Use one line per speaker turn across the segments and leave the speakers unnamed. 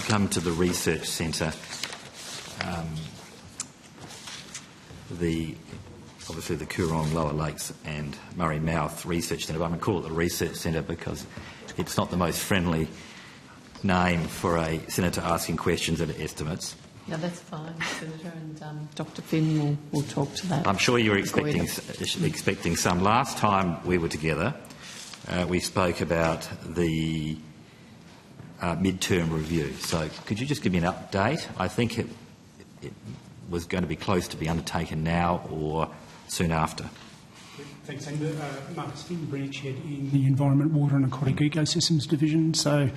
come to the research centre, obviously the Coorong, Lower Lakes and Murray Mouth Research Centre, but I'm going to call it the Research Centre because it's not the most friendly name for a senator asking questions and estimates.
No, that's fine, Senator, and Dr Finn will talk to that.
I'm sure you were expecting some. Last time we were together, we spoke about the mid-term review. So could you just give me an update? I think it was going to be close to be undertaken now or soon after.
Thanks, Senator. Marcus Finn, branch head in the Environment, Water and Aquatic Ecosystems Division. So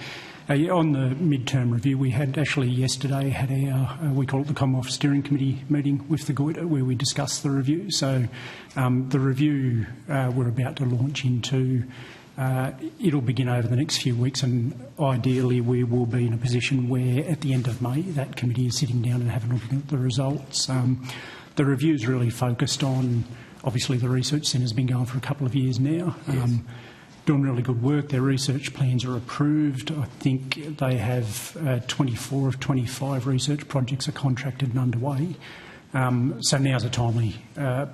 on the mid-term review, we had actually yesterday had our, we call it the Commonwealth Steering Committee meeting with the Goolwa where we discussed the review. So the review we're about to launch into, it'll begin over the next few weeks, and ideally we will be in a position where at the end of May that committee is sitting down and having a look at the results. The review is really focused on, obviously the research centre has been going for a couple of years now, doing really good work. Their research plans are approved. I think they have 24 of 25 research projects are contracted and underway. So now's a timely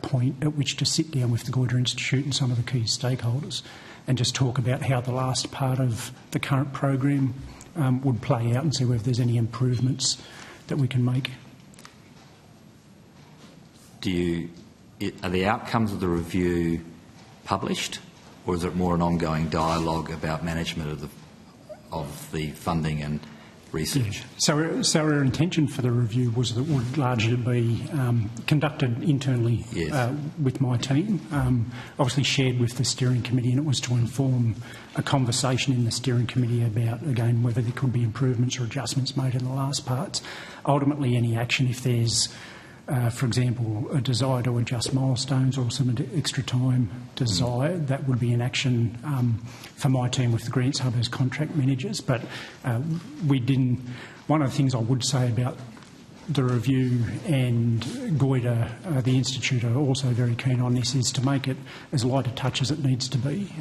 point at which to sit down with the Goolwa Institute and some of the key stakeholders and just talk about how the last part of the current program would play out and see whether there's any improvements that we can make.
Are the outcomes of the review published, or is it more an ongoing dialogue about management of the funding and research?
Yeah. So our intention for the review was that it would largely be conducted internally with my team, obviously shared with the steering committee, and it was to inform a conversation in the steering committee about, again, whether there could be improvements or adjustments made in the last parts. Ultimately, any action, if there's for example, a desire to adjust milestones or some extra time desired, that would be an action for my team with the Grants Hub as contract managers. But we didn't. One of the things I would say about the review and Goolwa, the Institute, are also very keen on this, is to make it as light a touch as it needs to be.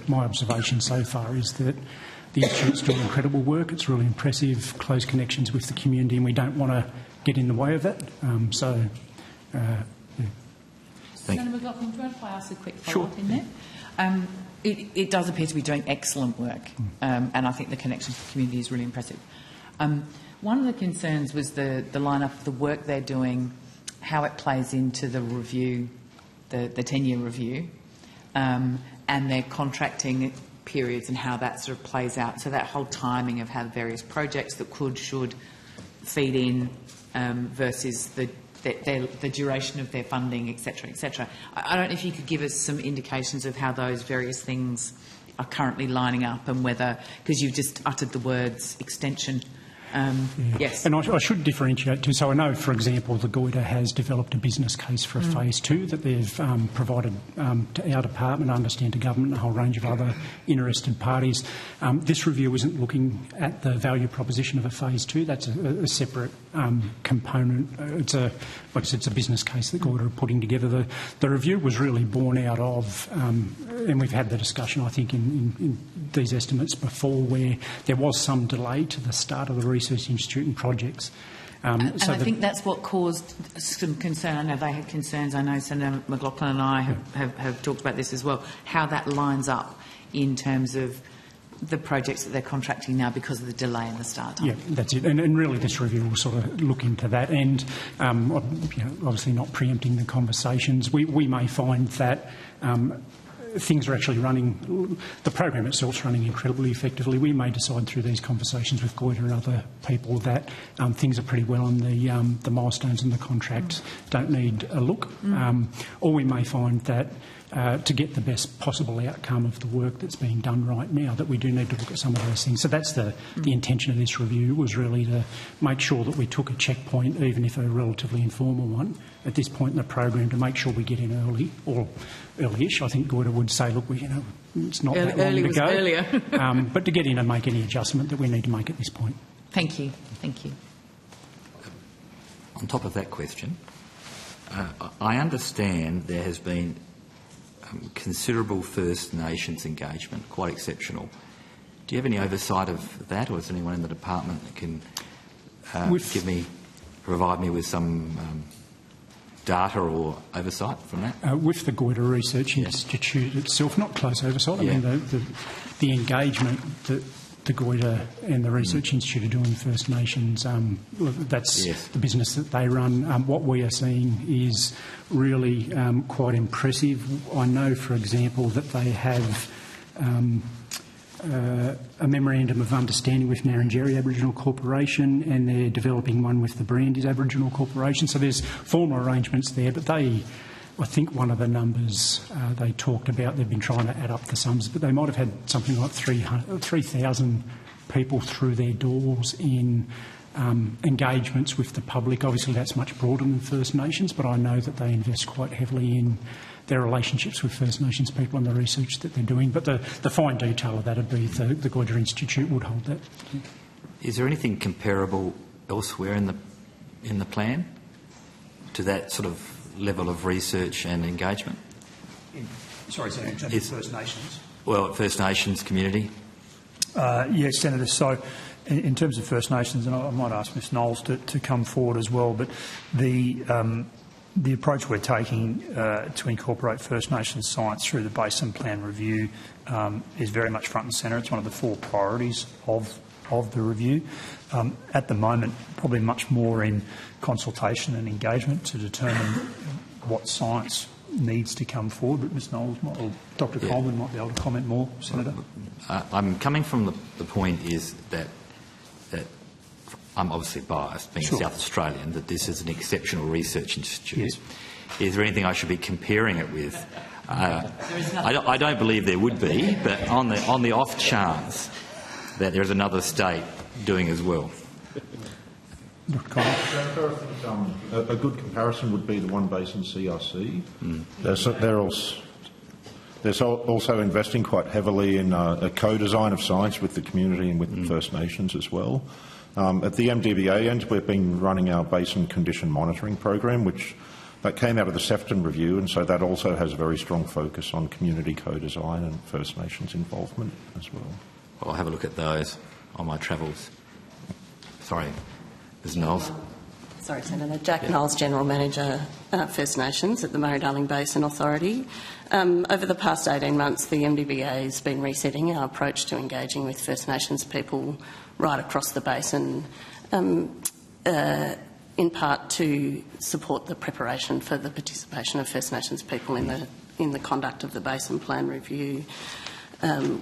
My observation so far is that the Institute's doing incredible work. It's really impressive, close connections with the community, and we don't want to get in the way of that.
Senator McLaughlin, do you mind if I ask a quick follow-up in there? It does appear to be doing excellent work, and I think the connection to the community is really impressive. One of the concerns was the line-up of the work they're doing, how it plays into the review, the 10-year review, and their contracting periods and how that sort of plays out. So that whole timing of how the various projects that should feed in versus the duration of their funding, etc., etc. I don't know if you could give us some indications of how those various things are currently lining up and whether, because you've just uttered the words extension. Yes.
And I should differentiate too. So I know, for example, the Goolwa has developed a business case for a phase 2 that they've provided to our department, I understand to government, and a whole range of other interested parties. This review isn't looking at the value proposition of a phase 2. That's a separate component. It's a business case that Goolwa are putting together. The review was really born out of, and we've had the discussion, I think, in these estimates before, where there was some delay to the start of the Research Institute and projects.
And I think that's what caused some concern. I know they had concerns. I know Senator McLaughlin and I have talked about this as well, how that lines up in terms of the projects that they're contracting now because of the delay in the start time.
Yeah, that's it. And really this review will sort of look into that. And obviously not preempting the conversations, we may find that things are actually running, the program itself is running incredibly effectively. We may decide through these conversations with Goolwa and other people that things are pretty well on the milestones and the contract don't need a look. Or we may find that to get the best possible outcome of the work that's being done right now, that we do need to look at some of those things. So that's the intention of this review, was really to make sure that we took a checkpoint, even if a relatively informal one, at this point in the program, to make sure we get in early, or early-ish. I think Goolwa would say, look, it's not that long to go.
Earlier.
But to get in and make any adjustment that we need to make at this point.
Thank you. Thank you.
On top of that question, I understand there has been considerable First Nations engagement, quite exceptional. Do you have any oversight of that, or is there anyone in the department that can provide me with some data or oversight from that?
With the Goolwa Research Institute itself, not close oversight. I mean, the engagement that the Goolwa and the Research Institute are doing with First Nations, that's the business that they run. What we are seeing is really quite impressive. I know, for example, that they have a memorandum of understanding with Narrandjeri Aboriginal Corporation, and they're developing one with the Brandis Aboriginal Corporation. So there's formal arrangements there, but I think one of the numbers they talked about, they've been trying to add up the sums, but they might have had something like 3,000 people through their doors in engagements with the public. Obviously that's much broader than First Nations, but I know that they invest quite heavily in their relationships with First Nations people and the research that they're doing. But the fine detail of that would be the Goolwa Institute would hold that.
Is there anything comparable elsewhere in the plan to that sort of level of research and engagement?
So in terms of First Nations?
Well, First Nations community?
Yes, Senator. So in terms of First Nations, and I might ask Ms Knowles to come forward as well, but the approach we're taking to incorporate First Nations science through the Basin Plan review is very much front and centre. It's one of the 4 priorities of the review. At the moment, probably much more in consultation and engagement to determine what science needs to come forward. But Ms Knowles or Dr Coleman might be able to comment more, Senator.
I'm coming from the point is that I'm obviously biased, being a South Australian, that this is an exceptional research institute.
Yes.
Is there anything I should be comparing it with? I don't believe there would be, but on the off chance that there is another state doing as well.
Dr Coleman.
I think a good comparison would be the One Basin CRC. They're also investing quite heavily in a co-design of science with the community and with First Nations as well. At the MDBA end, we've been running our basin condition monitoring program, that came out of the Sefton review, and so that also has a very strong focus on community co-design and First Nations involvement as well.
I'll have a look at those on my travels. Sorry, Ms Knowles.
Sorry, Senator. Jack Knowles, General Manager, First Nations at the Murray-Darling Basin Authority. Over the past 18 months, the MDBA has been resetting our approach to engaging with First Nations people right across the basin, in part to support the preparation for the participation of First Nations people in the conduct of the Basin Plan review.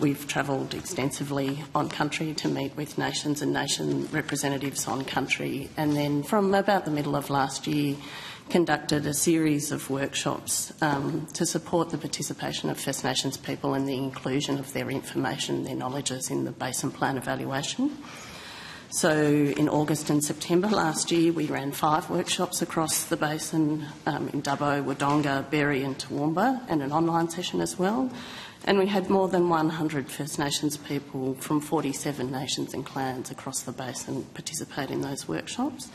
We've travelled extensively on country to meet with nations and nation representatives on country, and then from about the middle of last year conducted a series of workshops to support the participation of First Nations people and the inclusion of their information, their knowledges in the Basin Plan evaluation. So in August and September last year we ran 5 workshops across the basin in Dubbo, Wodonga, Berry and Toowoomba, and an online session as well. And we had more than 100 First Nations people from 47 nations and clans across the basin participate in those workshops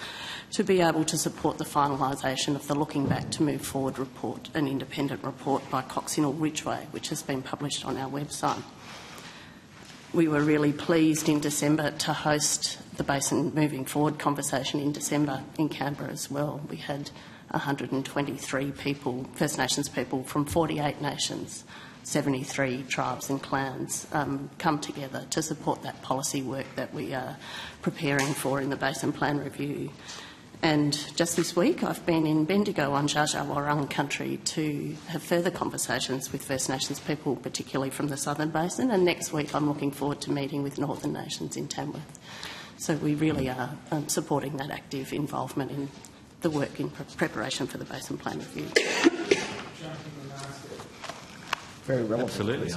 to be able to support the finalisation of the Looking Back to Move Forward report, an independent report by Coccinall Ridgeway, which has been published on our website. We were really pleased in December to host the Basin Moving Forward conversation in December in Canberra as well. We had 123 people, First Nations people from 48 nations, 73 tribes and clans come together to support that policy work that we are preparing for in the Basin Plan review. And just this week I've been in Bendigo on Dja Dja Wurrung country to have further conversations with First Nations people, particularly from the Southern Basin, and next week I'm looking forward to meeting with Northern Nations in Tamworth. So we really are supporting that active involvement in the work in preparation for the Basin Plan review.
Very relevant.
Absolutely.